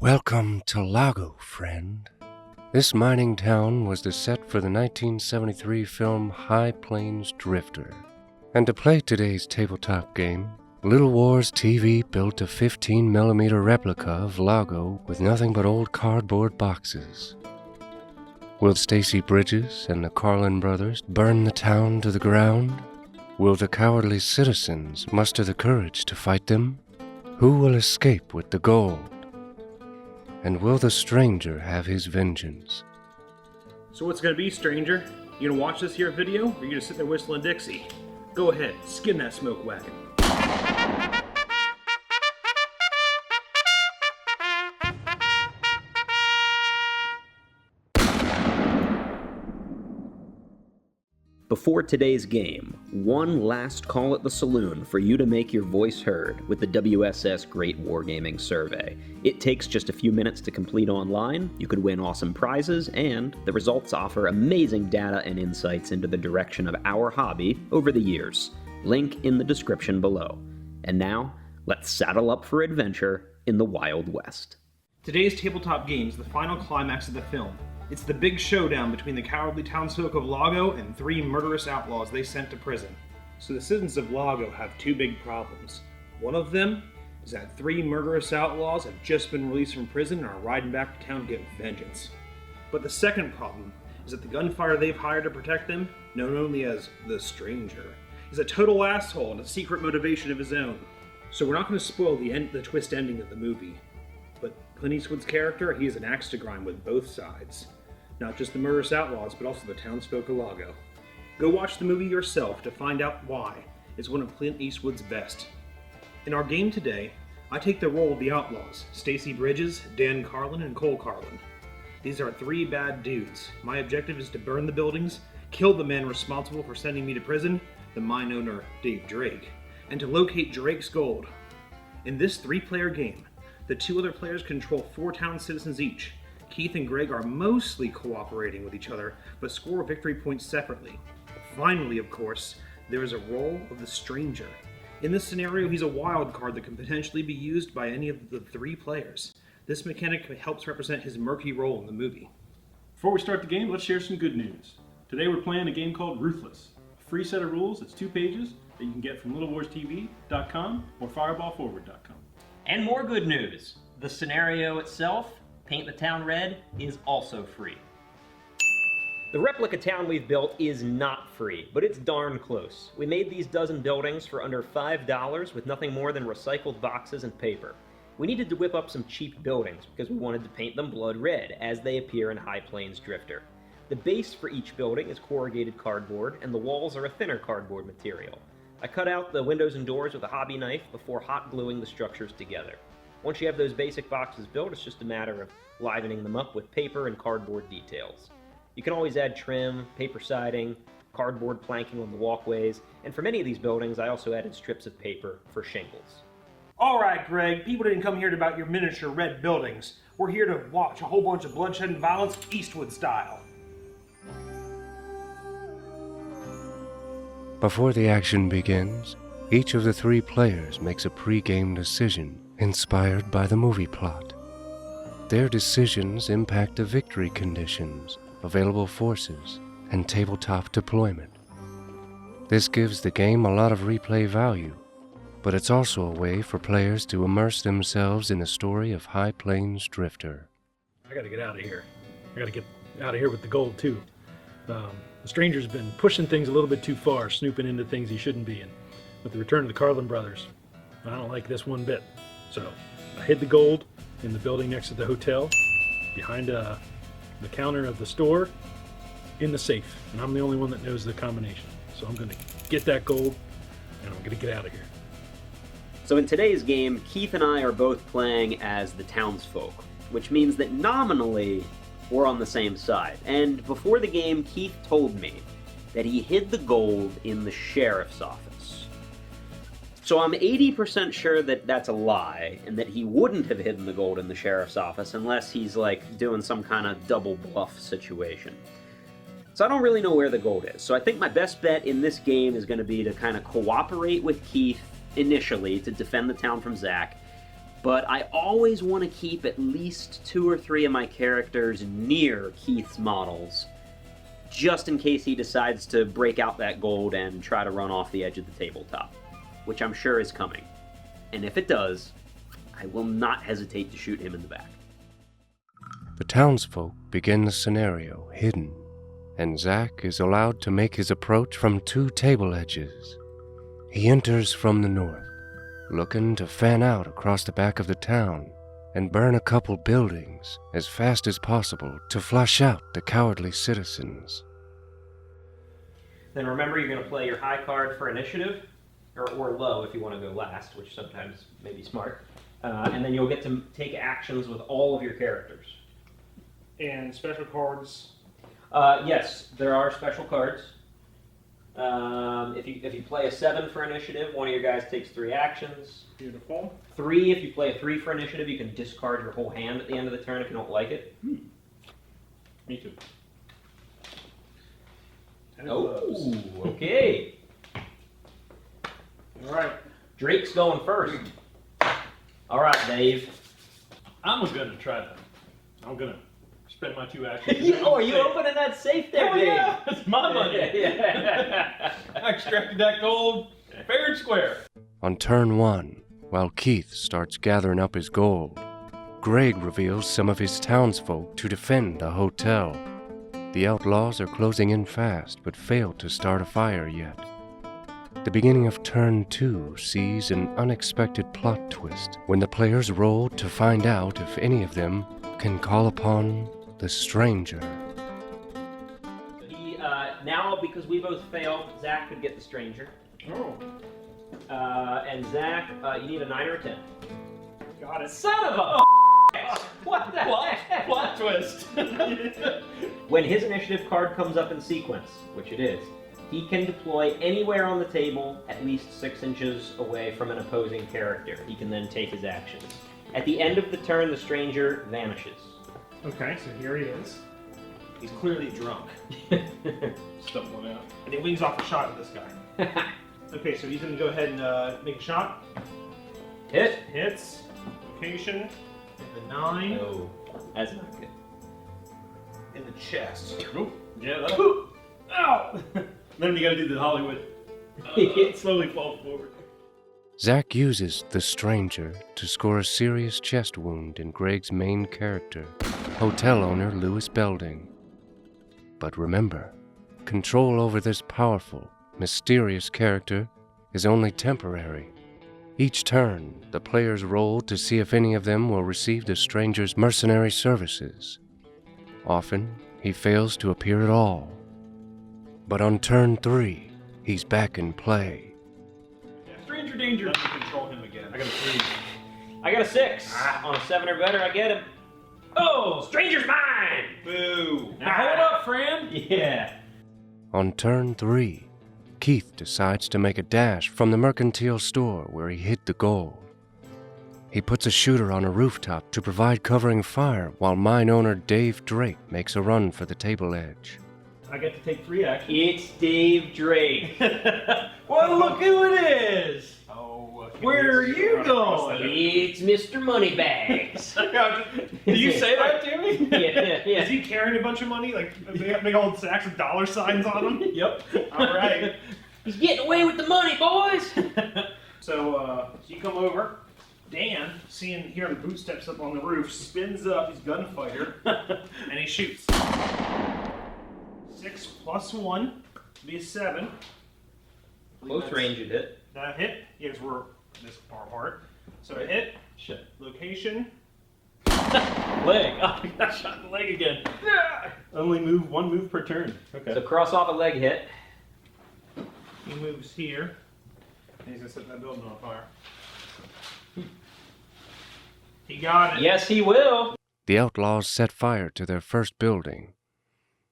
Welcome to Lago, friend. This mining town was the set for the 1973 film High Plains Drifter. And to play today's tabletop game, Little Wars TV built a 15mm replica of Lago with nothing but old cardboard boxes. Will Stacy Bridges and the Carlin brothers burn the town to the ground? Will the cowardly citizens muster the courage to fight them? Who will escape with the gold? And will the stranger have his vengeance? So what's gonna be, stranger? You gonna watch this here video, or you gonna sit there whistling Dixie? Go ahead, skin that smoke wagon. Before today's game, one last call at the saloon for you to make your voice heard with the WSS Great Wargaming Survey. It takes just a few minutes to complete online, you could win awesome prizes, and the results offer amazing data and insights into the direction of our hobby over the years. Link in the description below. And now, let's saddle up for adventure in the Wild West. Today's tabletop game is the final climax of the film. It's the big showdown between the cowardly townsfolk of Lago and 3 murderous outlaws they sent to prison. So the citizens of Lago have 2 big problems. One of them is that 3 murderous outlaws have just been released from prison and are riding back to town to get vengeance. But the second problem is that the gunfighter they've hired to protect them, known only as the Stranger, is a total asshole and a secret motivation of his own. So we're not going to spoil the twist ending of the movie. But Clint Eastwood's character, he is an axe to grind with both sides. Not just the murderous outlaws, but also the townsfolk of Lago. Go watch the movie yourself to find out why it's one of Clint Eastwood's best. In our game today, I take the role of the outlaws, Stacy Bridges, Dan Carlin, and Cole Carlin. These are 3 bad dudes. My objective is to burn the buildings, kill the man responsible for sending me to prison, the mine owner Dave Drake, and to locate Drake's gold. In this 3-player game, the 2 other players control 4 town citizens each. Keith and Greg are mostly cooperating with each other, but score victory points separately. Finally, of course, there is a role of the Stranger. In this scenario, he's a wild card that can potentially be used by any of the 3 players. This mechanic helps represent his murky role in the movie. Before we start the game, let's share some good news. Today we're playing a game called Ruthless. A free set of rules, it's 2 pages, that you can get from littlewarstv.com or fireballforward.com. And more good news. The scenario itself, Paint the Town Red, is also free. The replica town we've built is not free, but it's darn close. We made these dozen buildings for under $5 with nothing more than recycled boxes and paper. We needed to whip up some cheap buildings because we wanted to paint them blood red as they appear in High Plains Drifter. The base for each building is corrugated cardboard and the walls are a thinner cardboard material. I cut out the windows and doors with a hobby knife before hot gluing the structures together. Once you have those basic boxes built, it's just a matter of livening them up with paper and cardboard details. You can always add trim, paper siding, cardboard planking on the walkways, and for many of these buildings I also added strips of paper for shingles. Alright, Greg, people didn't come here about your miniature red buildings. We're here to watch a whole bunch of bloodshed and violence Eastwood style. Before the action begins, each of the 3 players makes a pre-game decision inspired by the movie plot. Their decisions impact the victory conditions, available forces, and tabletop deployment. This gives the game a lot of replay value, but it's also a way for players to immerse themselves in the story of High Plains Drifter. I gotta get out of here. I gotta get out of here with the gold too. The Stranger's been pushing things a little bit too far, snooping into things he shouldn't be in. With the return of the Carlin brothers, I don't like this one bit. So I hid the gold in the building next to the hotel, behind the counter of the store, in the safe. And I'm the only one that knows the combination. So I'm going to get that gold, and I'm going to get out of here. So in today's game, Keith and I are both playing as the townsfolk, which means that nominally we're on the same side. And before the game, Keith told me that he hid the gold in the sheriff's office. So I'm 80% sure that that's a lie, and that he wouldn't have hidden the gold in the sheriff's office unless he's like doing some kind of double bluff situation. So I don't really know where the gold is. So I think my best bet in this game is going to be to kind of cooperate with Keith initially to defend the town from Zach, but I always want to keep at least 2 or 3 of my characters near Keith's models, just in case he decides to break out that gold and try to run off the edge of the tabletop, which I'm sure is coming. And if it does, I will not hesitate to shoot him in the back. The townsfolk begin the scenario hidden, and Zack is allowed to make his approach from 2 table edges. He enters from the north, looking to fan out across the back of the town and burn a couple buildings as fast as possible to flush out the cowardly citizens. Then remember, you're going to play your high card for initiative, or low if you want to go last, which sometimes may be smart. And then you'll get to take actions with all of your characters. And special cards. Yes, there are special cards. If you play a 7 for initiative, one of your guys takes 3 actions. Beautiful. 3, if you play a 3 for initiative, you can discard your whole hand at the end of the turn if you don't like it. Me too. Oh, okay. All right. Drake's going first. All right, Dave. I'm gonna spend my 2 actions. Are you opening that safe there, Hell Dave? yeah, it's my money. Yeah. I extracted that gold fair and square. On turn 1, while Keith starts gathering up his gold, Greg reveals some of his townsfolk to defend the hotel. The outlaws are closing in fast, but fail to start a fire yet. The beginning of turn 2 sees an unexpected plot twist when the players roll to find out if any of them can call upon the stranger. Now, because we both failed, Zach could get the stranger. Oh, And Zach, you need a 9 or a 10. got it. Son of a What the heck? Plot twist. When his initiative card comes up in sequence, which it is, he can deploy anywhere on the table at least 6 inches away from an opposing character. He can then take his actions. At the end of the turn, the stranger vanishes. Okay, so here he is. He's clearly drunk. Stumbling out. And he leads off a shot at this guy. Okay, so he's going to go ahead and make a shot. Hit. Hits. Location. In the 9. Oh, that's not good. In the chest. Oop. Yeah, that's... Ow! Then you gotta do the Hollywood. Slowly fall forward. Zack uses the stranger to score a serious chest wound in Greg's main character, hotel owner Louis Belding. But remember, control over this powerful, mysterious character is only temporary. Each turn, the players roll to see if any of them will receive the stranger's mercenary services. Often, he fails to appear at all. But on turn 3, he's back in play. Stranger danger. Let me control him again. I got a 3. I got a 6. On a 7 or better, I get him. Oh, stranger's mine! Boo! Now hold up, friend. Yeah. On turn 3, Keith decides to make a dash from the mercantile store where he hid the gold. He puts a shooter on a rooftop to provide covering fire while mine owner Dave Drake makes a run for the table edge. I get to take 3 actions. It's Dave Drake. Well, look who it is. Oh, Where are you going? It's Mr. Moneybags. Do you say that to me? Yeah. Is he carrying a bunch of money? Like, big old sacks with dollar signs on them? Yep. All right. He's getting away with the money, boys. So you come over. Dan, hearing the boot steps up on the roof, spins up. He's gunfighter, and he shoots. 6 plus 1 be a 7. Close range you hit. That hit. Yes, we're this far apart. So a hit. Shit. Location. Leg. Oh, I got shot in the leg again. Only move 1 move per turn. Okay. So cross off a leg hit. He moves here. And he's gonna set that building on fire. He got it. Yes, he will. The outlaws set fire to their first building.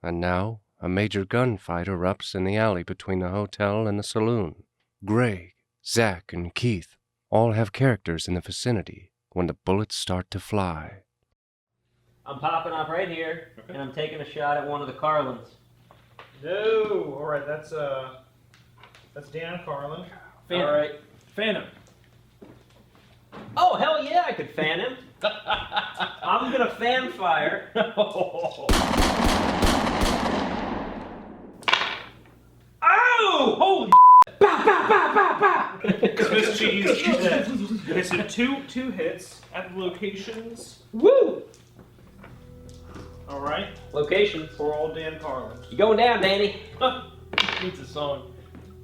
And now, a major gunfight erupts in the alley between the hotel and the saloon. Greg, Zack, and Keith all have characters in the vicinity when the bullets start to fly. I'm popping up right here, and I'm taking a shot at one of the Carlins. No. All right. That's Dan Carlin. All right. Phantom. Oh, hell yeah, I could fan him. I'm gonna fan fire. Oh! Holy Bah, bah, bah, bah, bah. Swiss cheese. Okay, so two hits at the locations. Woo! All right. Locations. For all Dan Carlin. You going down, Danny? Needs a song.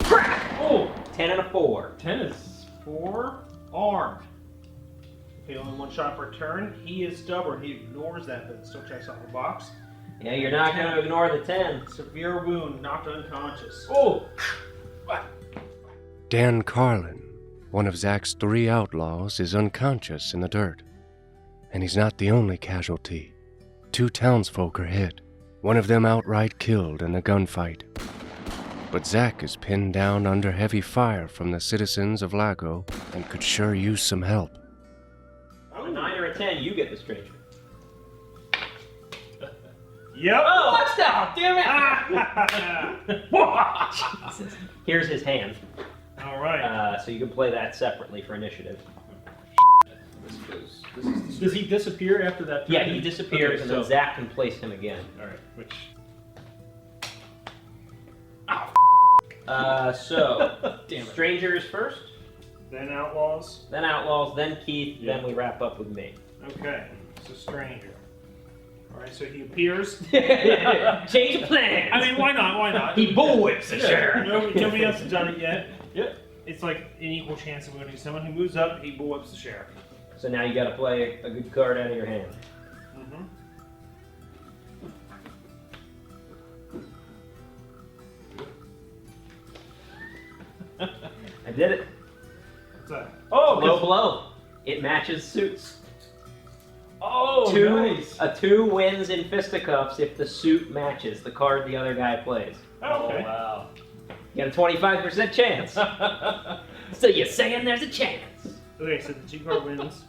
Crack! Oh, 10 and a 4. 10 is 4 armed. Okay, only one shot per turn. He is stubborn. He ignores that, but still checks off the box. Yeah, you're not going to ignore the 10. Severe wound, knocked unconscious. Oh! Dan Carlin, one of Zach's 3 outlaws, is unconscious in the dirt. And he's not the only casualty. 2 townsfolk are hit, one of them outright killed in a gunfight. But Zach is pinned down under heavy fire from the citizens of Lago and could sure use some help. On a 9 or a 10, you get the stranger. Yep. Oh, touchdown! Damn it! Jesus. Here's his hand. All right. So you can play that separately for initiative. Does he disappear after that turn? Yeah, he disappears, Okay, and then so- Zach can place him again. All right, which... So, Damn it. strangers first, Then outlaws. then outlaws, then Keith, Yeah. then we wrap up with me. Okay. So stranger. All right. So he appears. Change of plans! I mean, why not? Why not? he bullwhips the sheriff. Nobody else has done it yet. Yeah. It's like an equal chance of winning. Someone who moves up, he bullwhips the sheriff. So now you gotta play a good card out of your hand. Mm-hmm. I did it. What's that? Oh, Low blow. It matches suits. oh, Two, nice. A 2 wins in fisticuffs if the suit matches the card the other guy plays. Oh, okay. wow. You got a 25% chance. So you're saying there's a chance. Okay, so the 2 card wins.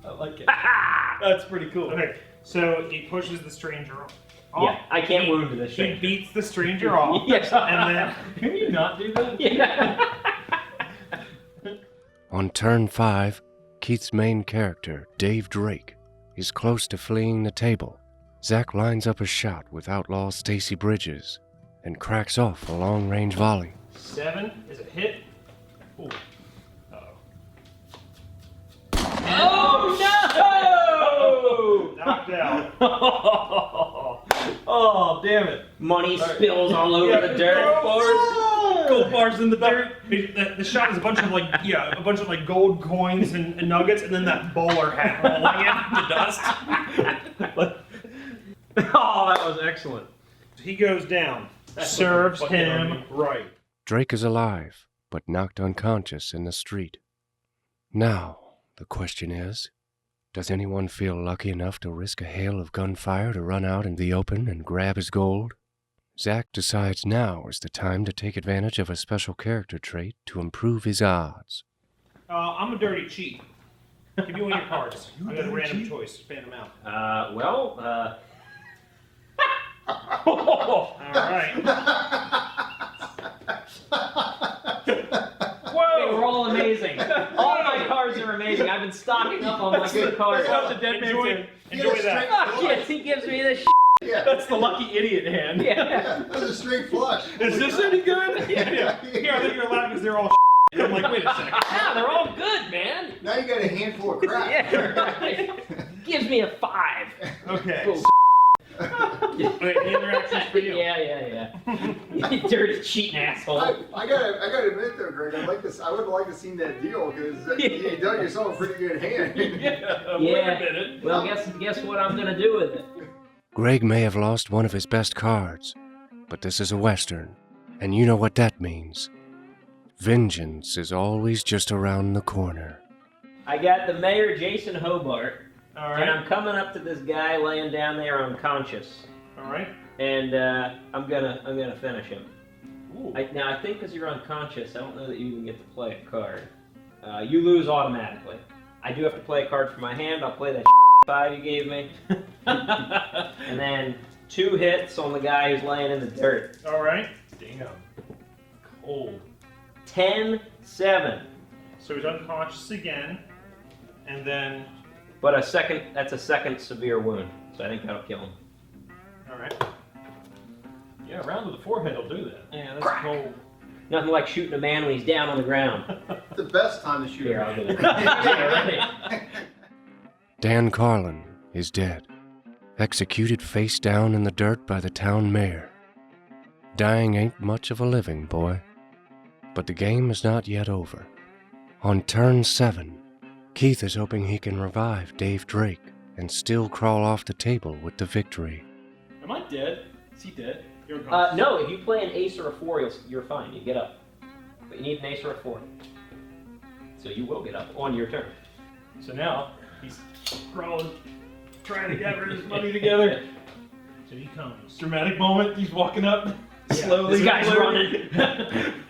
I like it. Ha That's pretty cool. Okay, so he pushes the stranger off. Yeah, I can't wound this He stranger. beats the stranger off. Yes. And then Can you not do that? Yeah. On turn 5, Keith's main character, Dave Drake, is close to fleeing the table. Zach lines up a shot with outlaw Stacy Bridges and cracks off a long-range volley. 7 is a hit. Ooh. Oh no! Knocked out. Oh, damn it. Money spills all over the dirt. Gold bars in the dirt. The shot is a bunch of like gold coins and nuggets, and then that bowler hat rolling in the dust. Oh, that was excellent. He goes down. That's Serves fucking him funny. right. Drake is alive, but knocked unconscious in the street. Now, the question is, does anyone feel lucky enough to risk a hail of gunfire to run out in the open and grab his gold? Zach decides now is the time to take advantage of a special character trait to improve his odds. I'm a dirty cheat. Give me one of your cards. I got a random choice. Fan them out. All right. They were all amazing. All my cards are amazing. I've been stocking up on my good cards. Enjoy that. Oh, yes, he gives me this Yeah. That's the lucky idiot hand. Yeah. That was a straight flush. Is this any good? Yeah. Here, I think you're laughing because they're all and I'm like, wait a second. Yeah, they're all good, man. Now you got a handful of crap. Yeah, right. Gives me a 5. Okay. Cool. Wait, the interaction's for you. Yeah. You dirty cheating asshole. I gotta admit though, Greg, I would like to see that deal because you done yourself a pretty good hand. Yeah. Wait a minute. Well, guess what I'm gonna do with it. Greg may have lost one of his best cards, but this is a Western, and you know what that means. Vengeance is always just around the corner. I got the mayor, Jason Hobart, All and right. I'm coming up to this guy laying down there unconscious, All right. and I'm gonna finish him. Ooh. Now I think because you're unconscious, I don't know that you even get to play a card. You lose automatically. I do have to play a card from my hand. I'll play that 5 you gave me, and then 2 hits on the guy who's laying in the dirt. All right. Damn. Cold. 10-7. So he's unconscious again. and then... But that's a second severe wound, so I think that'll kill him. Alright. Yeah, round to the forehead will do that. Yeah, that's Crack. cold. Nothing like shooting a man when he's down on the ground. The best time to shoot Here, a I'll man. get it. Yeah, right. Dan Carlin is dead, executed face down in the dirt by the town mayor. Dying ain't much of a living, boy. But the game is not yet over. On turn 7, Keith is hoping he can revive Dave Drake and still crawl off the table with the victory. Am I dead? Is he dead? You're unconscious. No, if you play an ace or a 4, you're fine. You get up. But you need an ace or a 4. So you will get up on your turn. So now he's crawling, trying to gather his money together. So he comes. Dramatic moment. He's walking up slowly. This guy's running.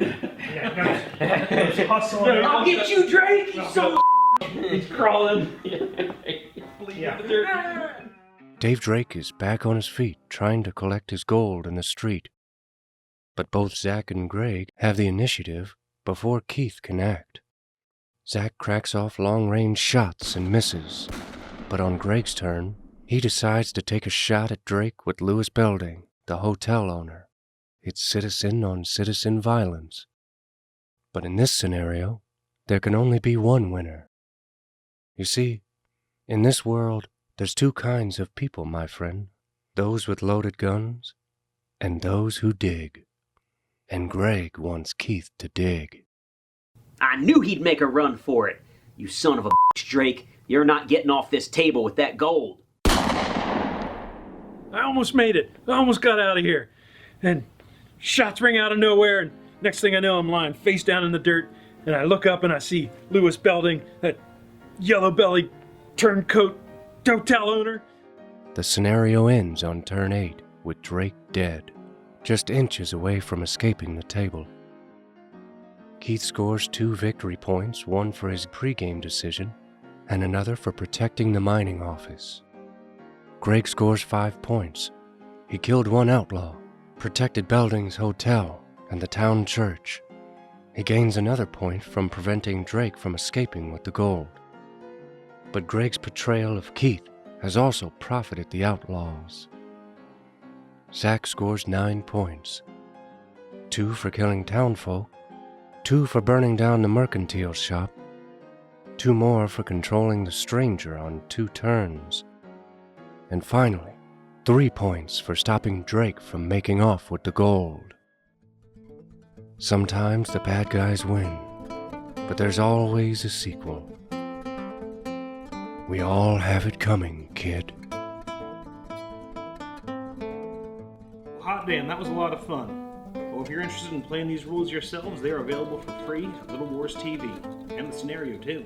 Yeah, guys. Hustling. I'll get you, Drake! You son of He's crawling. Bleeding Yeah. the dirt. Dave Drake is back on his feet trying to collect his gold in the street. But both Zach and Greg have the initiative before Keith can act. Zach cracks off long-range shots and misses. But on Greg's turn, he decides to take a shot at Drake with Louis Belding, the hotel owner. It's citizen-on-citizen violence. But in this scenario, there can only be one winner. You see, in this world, there's two kinds of people, my friend. Those with loaded guns, and those who dig. And Greg wants Keith to dig. I knew he'd make a run for it. You son of a bitch, Drake. You're not getting off this table with that gold. I almost made it. I almost got out of here. And shots ring out of nowhere, and next thing I know, I'm lying face down in the dirt, and I look up and I see Louis Belding, that yellow-bellied turncoat hotel owner. The scenario ends on turn 8 with Drake dead, just inches away from escaping the table. Keith scores 2 victory points, one for his pregame decision and another for protecting the mining office. Greg scores 5 points. He killed 1 outlaw, protected Belding's hotel and the town church. He gains another point from preventing Drake from escaping with the gold. But Greg's portrayal of Keith has also profited the outlaws. Zach scores 9 points. 2 for killing townfolk, 2 for burning down the mercantile shop, 2 more for controlling the stranger on 2 turns. And finally, 3 points for stopping Drake from making off with the gold. Sometimes the bad guys win, but there's always a sequel. We all have it coming, kid. Hot damn, that was a lot of fun. Well, if you're interested in playing these rules yourselves, they are available for free at Little Wars TV, and the scenario too.